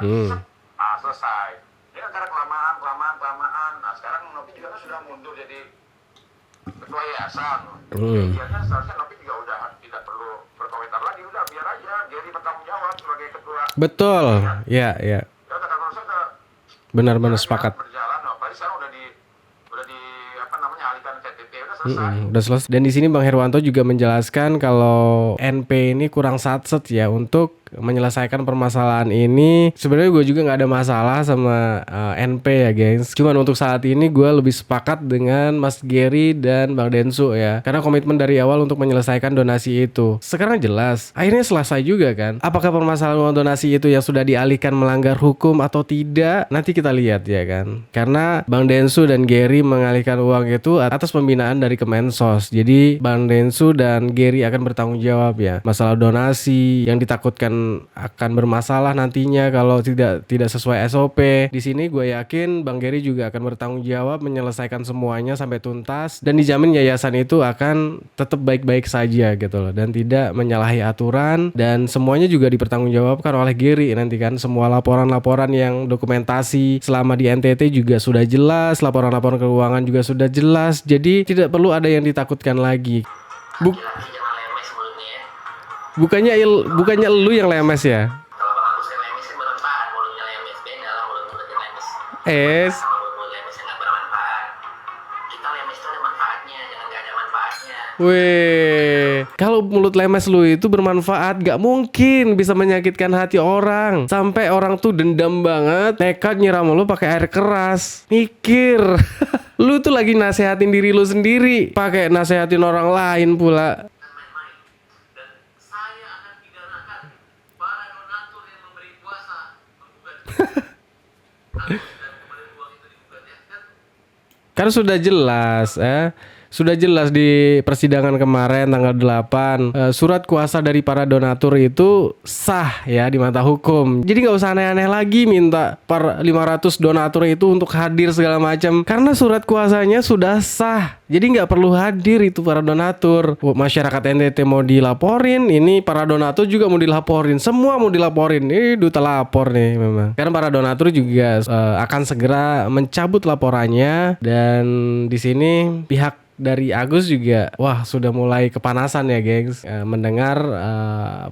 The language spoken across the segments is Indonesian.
Hmm. Selesai. Ini kan karena kelamaan. Nah sekarang Nopi juga kan sudah mundur jadi ketua yayasan. Idealnya seharusnya Nopi juga udah tidak perlu berkomentar lagi, udah biar aja Gary bertanggung jawab sebagai ketua. Betul. Ya. Ya kalau saya udah Benar-benar sepakat. berjalan, apalagi sekarang udah di apa namanya alihkan ke TT udah selesai. Udah selesai. Dan di sini Bang Herwanto juga menjelaskan kalau NP ini kurang satset ya untuk menyelesaikan permasalahan ini. Sebenarnya gue juga nggak ada masalah sama NP ya guys. Cuman untuk saat ini gue lebih sepakat dengan Mas Gary dan Bang Densu ya. Karena komitmen dari awal untuk menyelesaikan donasi itu. Sekarang jelas. Akhirnya selesai juga kan. Apakah permasalahan uang donasi itu yang sudah dialihkan melanggar hukum atau tidak? Nanti kita lihat ya kan. Karena Bang Densu dan Gary mengalihkan uang itu atas pembinaan dari Kemensos. Jadi Bang Densu dan Gary akan bertanggung jawab ya. Masalah donasi yang ditakutkan akan bermasalah nantinya kalau tidak sesuai SOP. Di sini gue yakin Bang Gary juga akan bertanggung jawab menyelesaikan semuanya sampai tuntas dan dijamin yayasan itu akan tetap baik-baik saja gitu loh dan tidak menyalahi aturan dan semuanya juga dipertanggungjawabkan oleh Gary nanti kan. Semua laporan-laporan yang dokumentasi selama di NTT juga sudah jelas, laporan-laporan keuangan juga sudah jelas. Jadi tidak perlu ada yang ditakutkan lagi. Bukannya lu yang lemes ya? Kalau Bang Agus kan lemes kan bermanfaat, mulutnya lemes, beda lah mulutnya lemes. Es. Mulut lemes yang nggak bermanfaat. Kita lemes itu ada manfaatnya, jangan nggak ada manfaatnya. Weh, kalau mulut lemes lu itu bermanfaat, gak mungkin bisa menyakitkan hati orang. Sampai orang tuh dendam banget, nekat nyiram lu pakai air keras. Mikir, lu tuh lagi nasehatin diri lu sendiri, pakai nasehatin orang lain pula. Dan saya akan pidanakan para donatur yang memberi kuasa menggugat. Dan kemudian uang itu digugat ya kan? Kan sudah jelas sudah jelas di persidangan kemarin tanggal 8 surat kuasa dari para donatur itu sah ya di mata hukum. Jadi nggak usah aneh-aneh lagi minta per 500 donatur itu untuk hadir segala macam karena surat kuasanya sudah sah. Jadi nggak perlu hadir itu para donatur. Masyarakat NTT mau dilaporin, ini para donatur juga mau dilaporin, semua mau dilaporin. Ini duta lapor nih memang. Karena para donatur juga akan segera mencabut laporannya dan di sini pihak dari Agus juga sudah mulai kepanasan ya gengs mendengar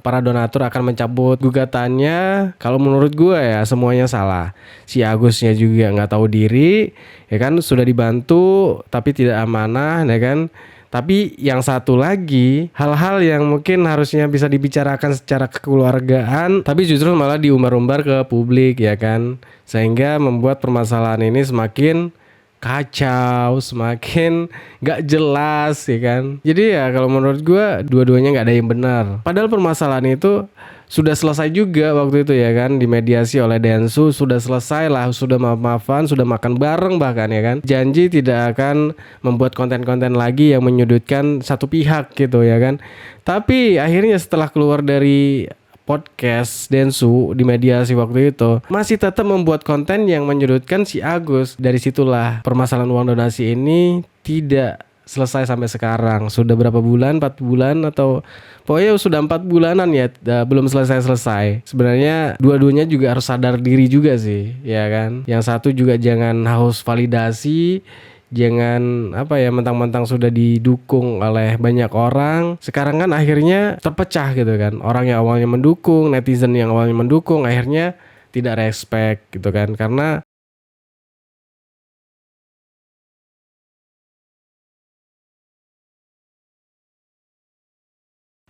para donatur akan mencabut gugatannya. Kalau menurut gue ya semuanya salah. Si Agusnya juga nggak tahu diri ya kan, sudah dibantu tapi tidak amanah ya kan. Tapi yang satu lagi, hal-hal yang mungkin harusnya bisa dibicarakan secara kekeluargaan tapi justru malah diumbar-umbar ke publik ya kan, sehingga membuat permasalahan ini semakin kacau, semakin gak jelas ya kan. Jadi ya kalau menurut gue dua-duanya gak ada yang benar. Padahal permasalahan itu sudah selesai juga waktu itu ya kan, dimediasi oleh Densu, sudah selesai lah, sudah maaf-maafan, sudah makan bareng bahkan ya kan. Janji tidak akan membuat konten-konten lagi yang menyudutkan satu pihak gitu ya kan. Tapi akhirnya setelah keluar dari podcast Densu di mediasi waktu itu masih tetap membuat konten yang menyudutkan si Agus. Dari situlah permasalahan uang donasi ini tidak selesai sampai sekarang. Sudah berapa bulan? 4 bulan atau pokoknya sudah 4 bulanan ya belum selesai-selesai. Sebenarnya dua-duanya juga harus sadar diri juga sih ya kan. Yang satu juga jangan haus validasi, jangan mentang-mentang sudah didukung oleh banyak orang, sekarang kan akhirnya terpecah gitu kan. Orang yang awalnya mendukung, netizen yang awalnya mendukung akhirnya tidak respect gitu kan. Karena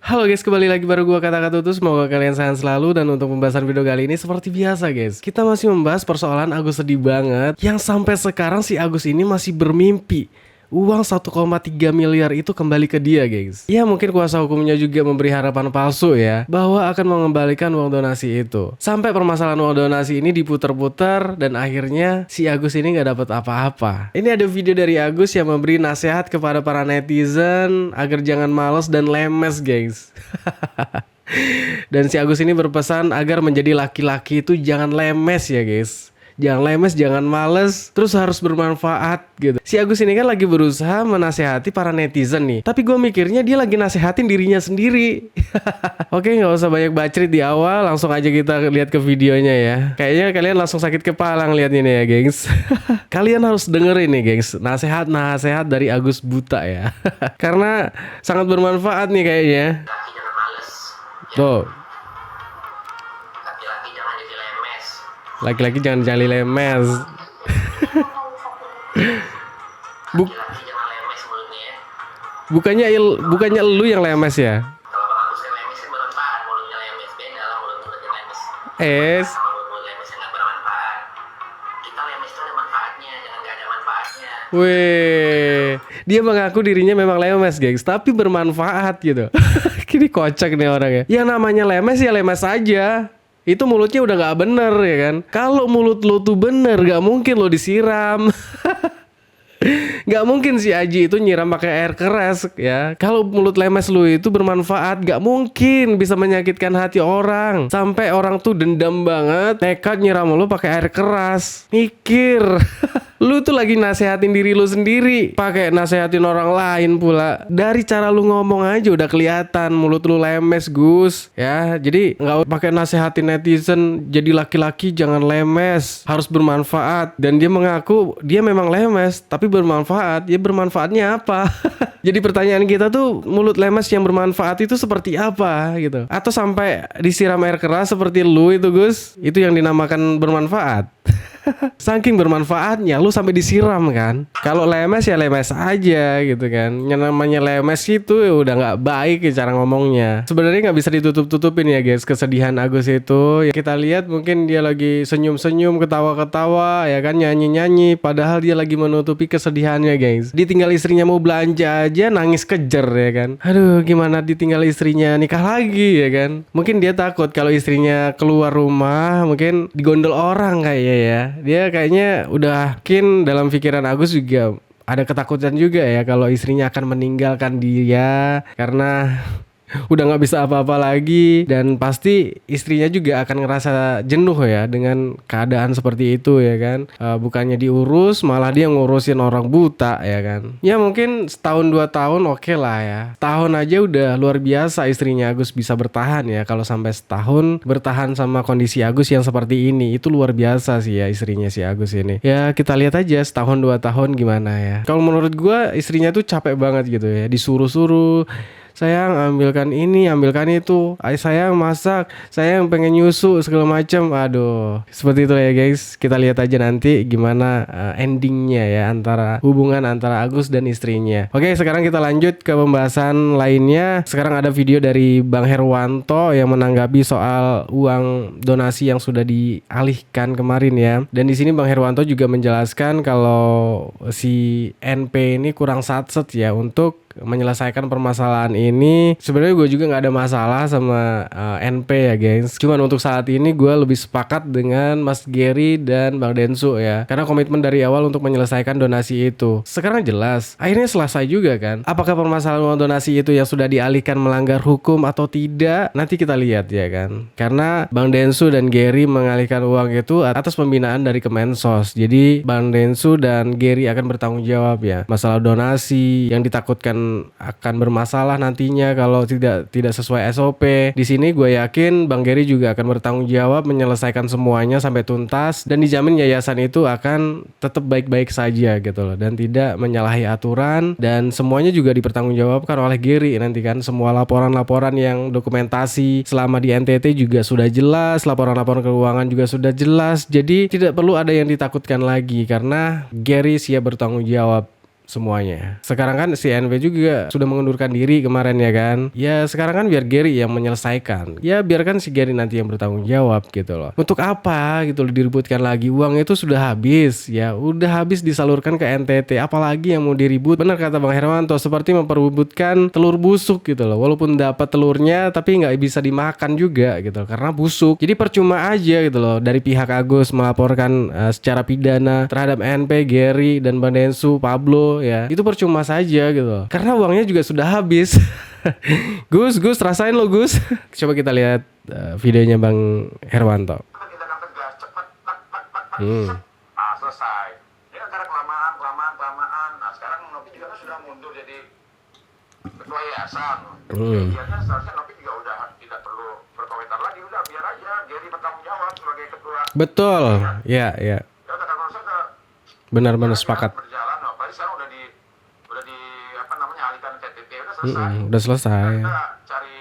halo guys, kembali lagi baru gua Kata-Kata Tutus. Semoga kalian sehat selalu. Dan untuk pembahasan video kali ini seperti biasa guys, kita masih membahas persoalan Agus sedih banget, yang sampai sekarang si Agus ini masih bermimpi uang 1,3 miliar itu kembali ke dia guys. Ya mungkin kuasa hukumnya juga memberi harapan palsu ya, bahwa akan mengembalikan uang donasi itu. Sampai permasalahan uang donasi ini diputar-putar dan akhirnya si Agus ini gak dapat apa-apa. Ini ada video dari Agus yang memberi nasihat kepada para netizen agar jangan malas dan lemes guys. Dan si Agus ini berpesan agar menjadi laki-laki itu jangan lemes ya guys. Jangan lemes, jangan males, terus harus bermanfaat gitu. Si Agus ini kan lagi berusaha menasehati para netizen nih, tapi gue mikirnya dia lagi nasehatin dirinya sendiri. Oke, nggak usah banyak bacrit di awal, langsung aja kita lihat ke videonya ya. Kayaknya kalian langsung sakit kepala ngeliat ini ya, gengs. Kalian harus dengerin nih, gengs, nasehat dari Agus Buta ya. Karena sangat bermanfaat nih kayaknya. Laki jangan males. Tuh, Laki-laki jangan jadi lemes. laki-laki jangan jali lemes. Laki-laki jangan lemes mulutnya ya. Bukannya lu yang lemes ya? Kalau Bang Agus yang lemes yang bermanfaat, mulutnya lemes. Beda lah mulut-mulut yang lemes. Es. Sama mulut-mulut lemes yang nggak bermanfaat. Kita lemes itu ada manfaatnya, jangan nggak ada manfaatnya. Weh, dia mengaku dirinya memang lemes, gengs, tapi bermanfaat gitu. Kini kocak nih orangnya. Yang namanya lemes ya lemes aja. Itu mulutnya udah nggak bener ya kan. Kalau mulut lo tuh bener, nggak mungkin lo disiram. Gak mungkin si Aji itu nyiram pakai air keras ya. Kalau mulut lemes lu itu bermanfaat, gak mungkin bisa menyakitkan hati orang sampai orang tuh dendam banget, nekat nyiram lu pakai air keras. Mikir. Lu tuh lagi nasehatin diri lu sendiri, pakai nasehatin orang lain pula. Dari cara lu ngomong aja udah kelihatan mulut lu lemes, Gus. Ya, jadi nggak pakai nasehatin netizen. Jadi laki-laki jangan lemes, harus bermanfaat. Dan dia mengaku dia memang lemes, tapi bermanfaat. Ya bermanfaatnya apa? Jadi pertanyaan kita tuh, mulut lemes yang bermanfaat itu seperti apa gitu? Atau sampai disiram air keras seperti lu itu, Gus? Itu yang dinamakan bermanfaat. Saking bermanfaatnya lu sampai disiram kan. Kalau lemes ya lemes aja gitu kan. Yang namanya lemes itu ya udah nggak baik ya cara ngomongnya. Sebenarnya nggak bisa ditutup-tutupin ya guys kesedihan Agus itu. Ya kita lihat mungkin dia lagi senyum-senyum, ketawa-ketawa ya kan, nyanyi-nyanyi, padahal dia lagi menutupi kesedihannya guys. Ditinggal istrinya mau belanja aja nangis kejer ya kan. Aduh, gimana ditinggal istrinya nikah lagi ya kan. Mungkin dia takut kalau istrinya keluar rumah mungkin digondol orang kayaknya ya. Dia kayaknya udah mungkin dalam pikiran Agus juga ada ketakutan juga ya kalau istrinya akan meninggalkan dia karena udah nggak bisa apa-apa lagi, dan pasti istrinya juga akan ngerasa jenuh ya dengan keadaan seperti itu ya kan. Bukannya diurus malah dia ngurusin orang buta ya kan. Ya mungkin setahun 2 tahun oke lah ya, tahun aja udah luar biasa istrinya Agus bisa bertahan ya. Kalau sampai setahun bertahan sama kondisi Agus yang seperti ini, itu luar biasa sih ya istrinya si Agus ini. Ya kita lihat aja setahun 2 tahun gimana ya. Kalau menurut gua istrinya tuh capek banget gitu ya, disuruh-suruh, sayang ambilkan ini, ambilkan itu, sayang masak, sayang pengen nyusu segala macam. Aduh, seperti itu ya guys. Kita lihat aja nanti gimana endingnya ya antara hubungan antara Agus dan istrinya. Oke, sekarang kita lanjut ke pembahasan lainnya. Sekarang ada video dari Bang Herwanto yang menanggapi soal uang donasi yang sudah dialihkan kemarin ya. Dan di sini Bang Herwanto juga menjelaskan kalau si NP ini kurang satset ya untuk menyelesaikan permasalahan ini. Sebenarnya gue juga nggak ada masalah sama NP ya guys. Cuman untuk saat ini gue lebih sepakat dengan Mas Gary dan Bang Densu ya, karena komitmen dari awal untuk menyelesaikan donasi itu. Sekarang jelas, akhirnya selesai juga kan. Apakah permasalahan uang donasi itu yang sudah dialihkan melanggar hukum atau tidak? Nanti kita lihat ya kan. Karena Bang Densu dan Gary mengalihkan uang itu atas pembinaan dari Kemensos. Jadi Bang Densu dan Gary akan bertanggung jawab ya masalah donasi yang ditakutkan akan bermasalah nantinya kalau tidak sesuai SOP. Di sini gue yakin Bang Gary juga akan bertanggung jawab menyelesaikan semuanya sampai tuntas, dan dijamin yayasan itu akan tetap baik-baik saja gitu loh, dan tidak menyalahi aturan, dan semuanya juga dipertanggungjawabkan oleh Gary nanti kan. Semua laporan-laporan yang dokumentasi selama di NTT juga sudah jelas, laporan-laporan keuangan juga sudah jelas. Jadi tidak perlu ada yang ditakutkan lagi karena Gary siap bertanggung jawab semuanya. Sekarang kan si NP juga sudah mengundurkan diri kemarin ya kan. Ya sekarang kan biar Gary yang menyelesaikan. Ya biarkan si Gary nanti yang bertanggung jawab gitu loh. Untuk apa gitu loh diributkan lagi? Uang itu sudah habis ya, udah habis disalurkan ke NTT. Apalagi yang mau diribut? Benar kata Bang Herwanto, seperti memperebutkan telur busuk gitu loh. Walaupun dapat telurnya tapi nggak bisa dimakan juga gitu loh, karena busuk. Jadi percuma aja gitu loh dari pihak Agus melaporkan secara pidana terhadap NP, Gary dan Bang Densu, Pablo ya. Itu percuma saja gitu loh, karena uangnya juga sudah habis. Gus rasain lo Gus. Coba kita lihat videonya Bang Herwanto. Kita akan tegas, cepat, tak, Selesai. Ya karena kelamaan. Nah sekarang Nopi juga kan sudah mundur jadi ketua yayasan. Biasanya seharusnya Nopi juga udah tidak perlu berkomentar lagi, udah biar aja Gary bertanggung jawab sebagai ketua. Betul. Ya. Ya kalau saya udah Benar-benar sepakat. berjalan, apalagi sekarang udah di apa namanya alihkan ke TT, udah selesai. Udah selesai. Kita cari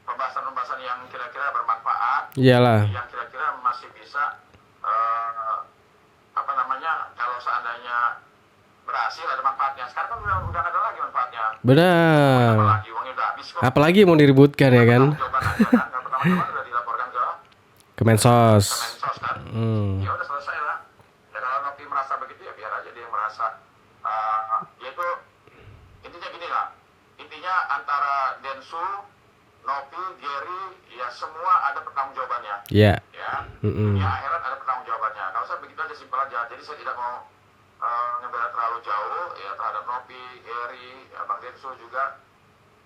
pembahasan-pembahasan yang kira-kira bermanfaat, Iyalah. yang kira-kira masih bisa apa namanya, kalau seandainya berhasil ada manfaatnya. Sekarang kan udah nggak ada lagi manfaatnya. Benar. Apalagi uangnya udah habis kok. Apalagi mau diributkan ya kan? Jawaban aja kan, yang pertama-tama udah dilaporkan ke Kemensos. Kemensos kan. Ya udah selesai lah. Ya kalau Nopi merasa begitu ya biar aja dia merasa. Yaitu intinya gini lah. Intinya antara Densu, Nopi, Gary, ya semua ada pertanggungjawabannya. Ya. Ya. Dunia akhirat ada pertanggungjawabannya. Kalau saya begitu aja simpel aja. Jadi saya tidak mau ngebela terlalu jauh ya terhadap Nopi, Gary, ya Bang Densu juga.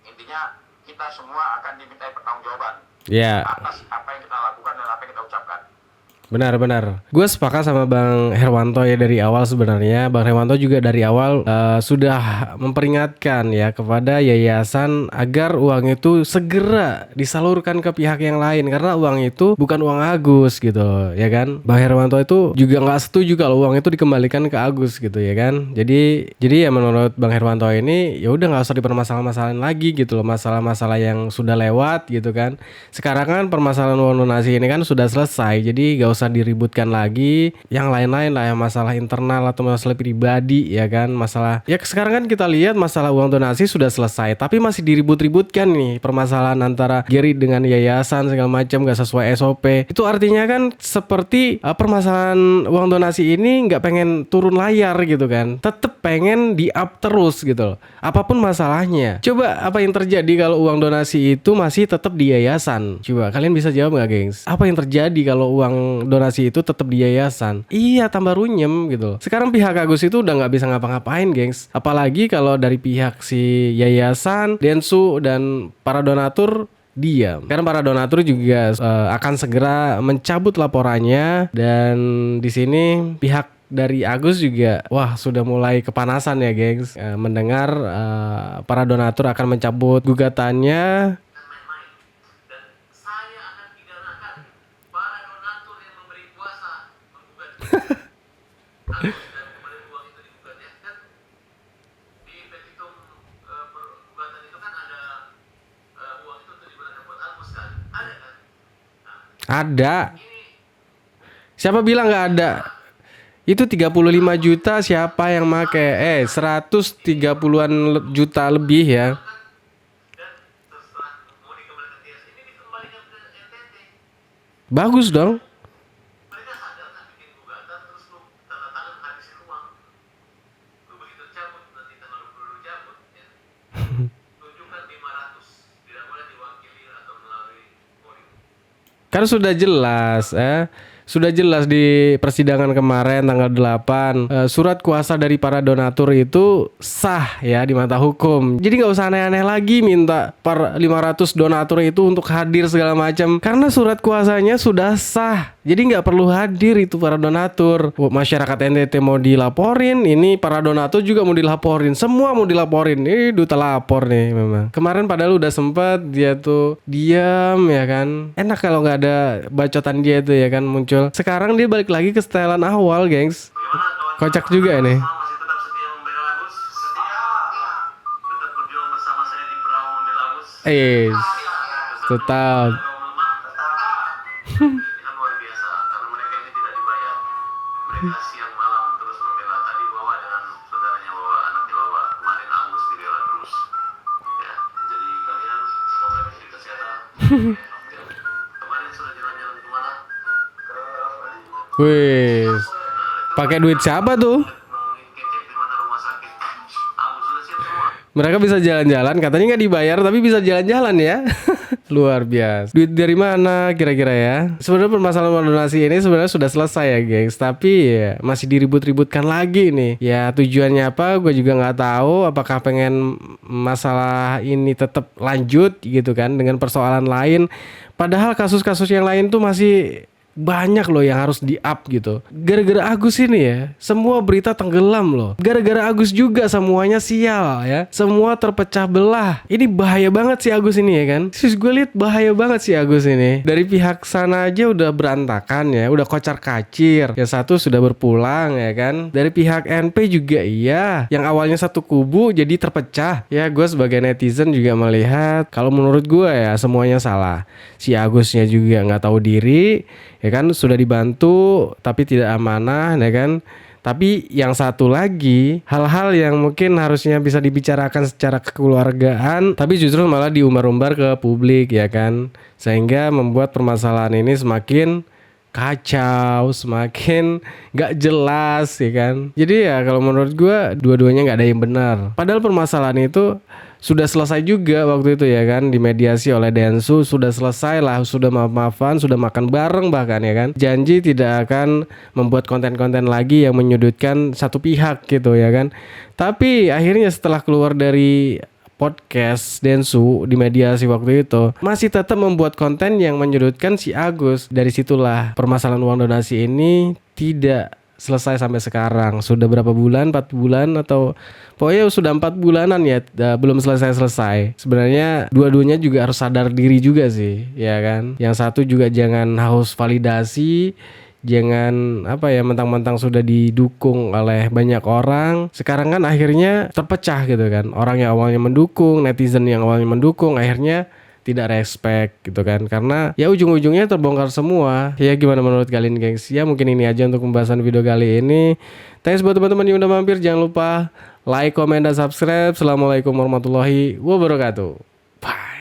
Intinya kita semua akan dimintai pertanggungjawaban Ya. atas apa yang kita lakukan dan apa yang kita ucapkan. Benar. Gue sepakat sama Bang Herwanto ya dari awal sebenarnya. Bang Herwanto juga dari awal sudah memperingatkan ya kepada yayasan agar uang itu segera disalurkan ke pihak yang lain karena uang itu bukan uang Agus gitu ya kan. Bang Herwanto itu juga nggak setuju kalau uang itu dikembalikan ke Agus gitu ya kan. Jadi ya menurut Bang Herwanto ini ya udah nggak usah dipermasalah-masalahin lagi gitu loh, masalah-masalah yang sudah lewat gitu kan. Sekarang kan permasalahan uang donasi ini kan sudah selesai, jadi gak usah diributkan lagi yang lain-lain lah ya, masalah internal atau masalah pribadi ya kan. Masalah ya sekarang kan kita lihat masalah uang donasi sudah selesai tapi masih diribut-ributkan nih permasalahan antara Gary dengan yayasan segala macam gak sesuai SOP. Itu artinya kan seperti permasalahan uang donasi ini nggak pengen turun layar gitu kan, tetep pengen di up terus gitu loh apapun masalahnya. Coba apa yang terjadi kalau uang donasi itu masih tetap di yayasan? Coba kalian bisa jawab nggak gengs? Apa yang terjadi kalau uang donasi itu tetap di yayasan? Iya, tambah runyem gitu. Sekarang pihak Agus itu udah nggak bisa ngapa-ngapain, gengs. Apalagi kalau dari pihak si yayasan, Densu dan para donatur diam. Karena para donatur juga akan segera mencabut laporannya dan di sini pihak dari Agus juga wah sudah mulai kepanasan ya, gengs. Mendengar para donatur akan mencabut gugatannya. Ada. Siapa bilang nggak ada? Itu 35 juta siapa yang make? 130-an juta lebih ya. Bagus dong. Kan sudah jelas sudah jelas di persidangan kemarin tanggal 8 surat kuasa dari para donatur itu sah ya di mata hukum. Jadi nggak usah aneh-aneh lagi minta per 500 donatur itu untuk hadir segala macam karena surat kuasanya sudah sah. Jadi nggak perlu hadir itu para donatur. Masyarakat NTT mau dilaporin, ini para donatur juga mau dilaporin, semua mau dilaporin. Ini duta lapor nih memang. Kemarin padahal udah sempet dia tuh diam ya kan. Enak kalau nggak ada bacotan dia itu ya kan muncul. Sekarang dia balik lagi ke setelan awal, gengs. Kocak juga ini. Masih tetap setia membela Agus? Setia. Tetap berjuang bersama saya di perahu membela Agus? Tetap. Ini kan luar biasa karena mereka ini tidak dibayar. Mereka siang malam terus membela. Tadi bawa dengan saudaranya bawa anaknya bawa. Kemarin Agus dibela terus. Ya, jadi kalian semoga diberi kesehatan. Kemarin sudah jalan-jalan kemana? Wih. Pakai duit siapa tuh? Ngomongin kecek di mana rumah sakit. Agus sudah siap semua. Mereka bisa jalan-jalan, katanya nggak dibayar tapi bisa jalan-jalan ya. Luar biasa. Duit dari mana kira-kira ya? Sebenarnya permasalahan donasi ini sebenarnya sudah selesai ya, gengs. Tapi ya masih diribut-ributkan lagi nih. Ya tujuannya apa? Gue juga nggak tahu. Apakah pengen masalah ini tetap lanjut gitu kan dengan persoalan lain? Padahal kasus-kasus yang lain tuh masih banyak loh yang harus di-up gitu. Gara-gara Agus ini ya, semua berita tenggelam loh. Gara-gara Agus juga semuanya sial ya. Semua terpecah belah. Ini bahaya banget si Agus ini ya kan. Terus gue lihat bahaya banget si Agus ini. Dari pihak sana aja udah berantakan ya, udah kocar-kacir. Yang satu sudah berpulang ya kan. Dari pihak NP juga iya. Yang awalnya satu kubu jadi terpecah. Ya gue sebagai netizen juga melihat kalau menurut gue ya semuanya salah. Si Agusnya juga nggak tahu diri. Ya kan sudah dibantu tapi tidak amanah ya kan. Tapi yang satu lagi hal-hal yang mungkin harusnya bisa dibicarakan secara kekeluargaan tapi justru malah diumbar-umbar ke publik ya kan. Sehingga membuat permasalahan ini semakin kacau, semakin gak jelas ya kan. Jadi ya kalau menurut gue dua-duanya gak ada yang benar. Padahal permasalahan itu sudah selesai juga waktu itu ya kan, dimediasi oleh Densu, sudah selesai lah, sudah maaf-maafan, sudah makan bareng bahkan ya kan. Janji tidak akan membuat konten-konten lagi yang menyudutkan satu pihak gitu ya kan. Tapi akhirnya setelah keluar dari podcast Densu di mediasi waktu itu masih tetap membuat konten yang menyudutkan si Agus. Dari situlah permasalahan uang donasi ini tidak selesai sampai sekarang. Sudah berapa bulan? 4 bulan atau pokoknya sudah 4 bulanan ya, belum selesai-selesai. Sebenarnya dua-duanya juga harus sadar diri juga sih, ya kan. Yang satu juga jangan haus validasi, jangan apa ya mentang-mentang sudah didukung oleh banyak orang. Sekarang kan akhirnya terpecah gitu kan. Orang yang awalnya mendukung, netizen yang awalnya mendukung akhirnya tidak respect gitu kan, karena ya ujung-ujungnya terbongkar semua. Ya gimana menurut kalian gengs? Ya mungkin ini aja untuk pembahasan video kali ini. Thanks buat teman-teman yang udah mampir. Jangan lupa like, comment, dan subscribe. Assalamualaikum warahmatullahi wabarakatuh. Bye.